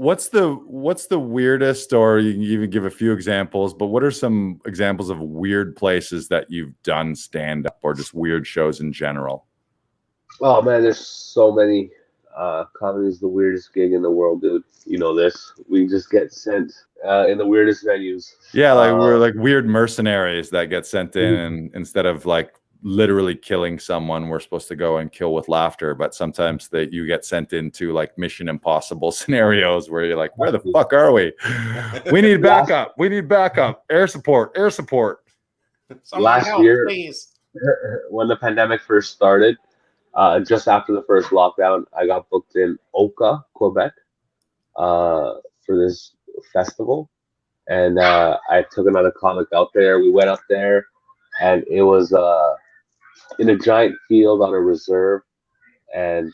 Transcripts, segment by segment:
what's the weirdest, or you can even give a few examples, but what are some examples of weird places that you've done stand up, or just weird shows in general? Oh man, there's so many. Comedy is the weirdest gig in the world, dude. You know this. We just get sent in the weirdest venues. Yeah, like we're like weird mercenaries that get sent in, and instead of like literally killing someone, we're supposed to go and kill with laughter. But sometimes that you get sent into like Mission Impossible scenarios where you're like, where the fuck are we? We need backup. We need backup. Air support. Air support. Last year, please. When the pandemic first started, just after the first lockdown, I got booked in Oka, Quebec, for this festival, and I took another comic out there. We went up there, and it was in a giant field on a reserve, and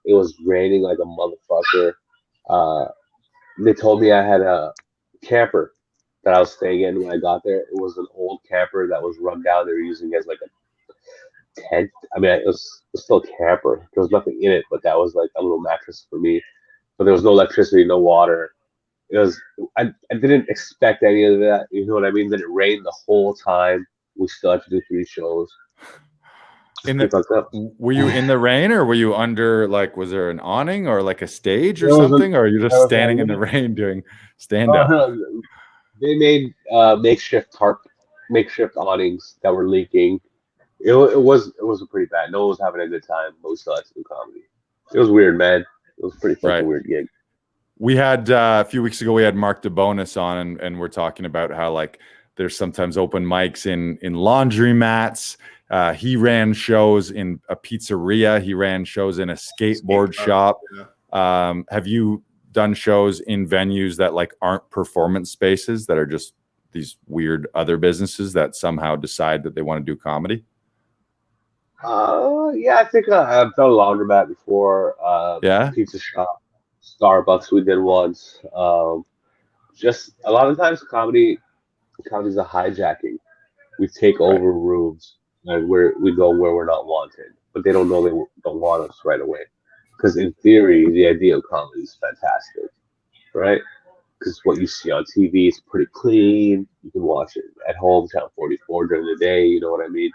it was raining like a motherfucker. They told me I had a camper that I was staying in when I got there. It was an old camper that was run down. They were using it as like a tent. I mean, it was still a camper. There was nothing in it, but that was like a little mattress for me. But there was no electricity, no water. It was. I didn't expect any of that. You know what I mean? Then it rained the whole time. We still had to do 3 shows. Were you in the rain, or were you under, like, was there an awning or like a stage or something, or are you just standing in the rain doing stand up? They made makeshift awnings that were leaking. It was pretty bad. No one was having a good time. But we still had to do comedy. It was weird, man. It was a pretty fucking weird gig. We had a few weeks ago, we had Mark DeBonis on, and we're talking about how like there's sometimes open mics in laundromats. He ran shows in a pizzeria. He ran shows in a skateboard shop. Have you done shows in venues that like aren't performance spaces, that are just these weird other businesses that somehow decide that they want to do comedy? Yeah, I think I've done a laundromat before. Pizza shop, Starbucks. We did once. Just a lot of times, comedy's a hijacking. We take over rooms, and we go where we're not wanted, but they don't know they don't want us right away. Because in theory, the idea of comedy is fantastic, right? Because what you see on TV is pretty clean. You can watch it at home, Channel 44 during the day. You know what I mean?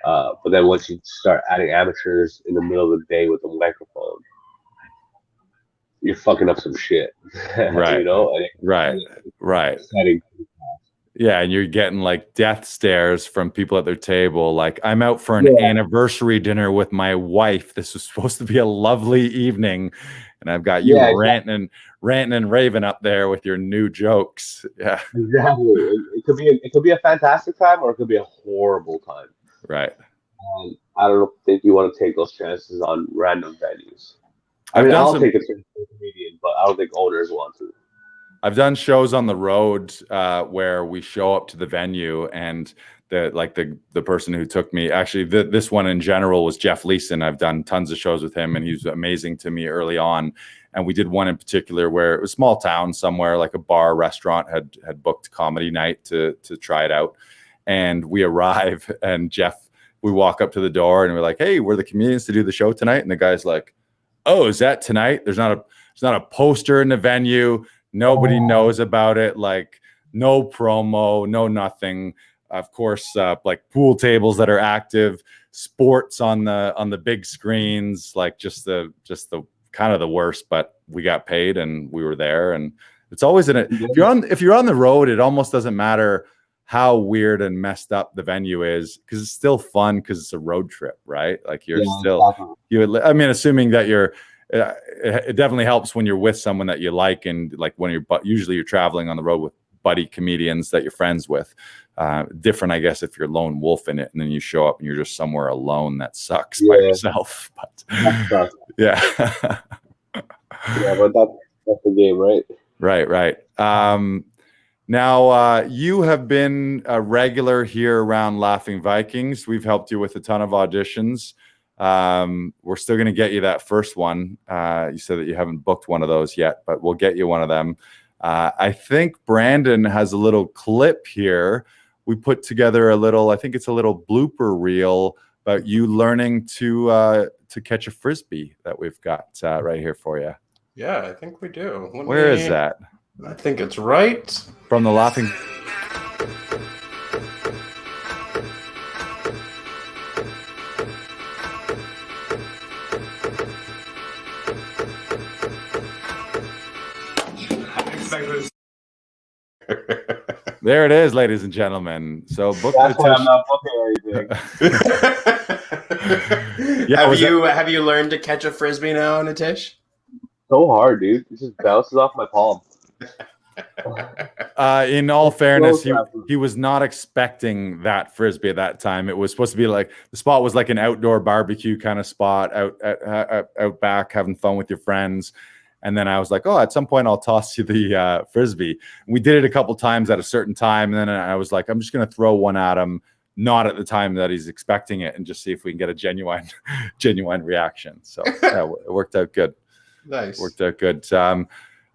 But then once you start adding amateurs in the middle of the day with a microphone, you're fucking up some shit. Right. You know? Right. Yeah, and you're getting like death stares from people at their table. Like, I'm out for an anniversary dinner with my wife. This was supposed to be a lovely evening, and I've got you ranting and raving up there with your new jokes. Yeah, exactly. It could be a fantastic time, or it could be a horrible time. Right. I don't think you want to take those chances on random venues. I'll take a chance for a comedian, but I don't think owners want to. I've done shows on the road where we show up to the venue, and the person who took me, actually this one in general was Jeff Leeson. I've done tons of shows with him, and he was amazing to me early on. And we did one in particular where it was a small town somewhere, like a bar restaurant had booked comedy night to try it out. And we arrive, and we walk up to the door, and we're like, "Hey, we're the comedians to do the show tonight." And the guy's like, "Oh, is that tonight? There's not a poster in the venue. Nobody knows about it. Like, no promo, no nothing. Of course, like pool tables that are active, sports on the big screens, like just the kind of the worst. But we got paid, and we were there. And it's always if you're on the road, it almost doesn't matter how weird and messed up the venue is, because it's still fun, because it's a road trip, right? Like assuming that you're. It definitely helps when you're with someone that you like, and like usually you're traveling on the road with buddy comedians that you're friends with. Different, I guess, if you're lone wolf in it, and then you show up and you're just somewhere alone, that sucks by yourself. But yeah, but that's the game, right? Right. Now, you have been a regular here around Laughing Vikings. We've helped you with a ton of auditions. We're still going to get you that first one. You said that you haven't booked one of those yet, but we'll get you one of them. I think Brandon has a little clip here. We put together I think it's a little blooper reel about you learning to catch a Frisbee that we've got right here for you. Yeah, I think we do. Where is that? I think it's right from the Laughing. There it is, ladies and gentlemen. So book That's why Nitish. I'm not booking anything. Yeah, have you learned to catch a frisbee now, Nitish? So hard, dude. It just bounces off my palm. In all fairness, he was not expecting that frisbee at that time. It was supposed to be like the spot was like an outdoor barbecue kind of spot out back, having fun with your friends. And then I was like, oh, at some point I'll toss you the frisbee. We did it a couple times at a certain time, and then I was like, I'm just gonna throw one at him, not at the time that he's expecting it, and just see if we can get a genuine reaction. So yeah, it worked out good. Nice. Worked out good.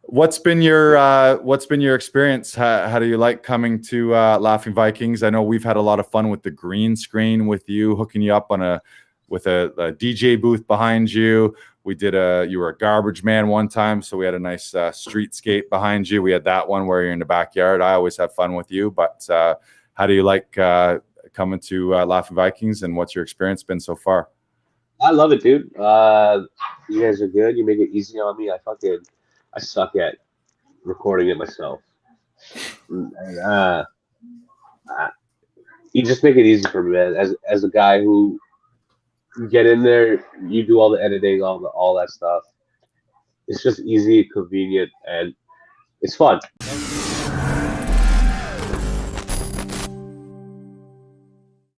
What's been your experience? How do you like coming to Laughing Vikings? I know we've had a lot of fun with the green screen with you, hooking you up on with a DJ booth behind you. We did you were a garbage man one time, so we had a nice streetscape behind you. We had that one where you're in the backyard. I always have fun with you, but how do you like coming to Laughing Vikings, and what's your experience been so far? I love it, dude. You guys are good. You make it easy on me. I suck at recording it myself. You just make it easy for me, man. As a guy who you get in there, you do all the editing, all that stuff. It's just easy, convenient, and it's fun.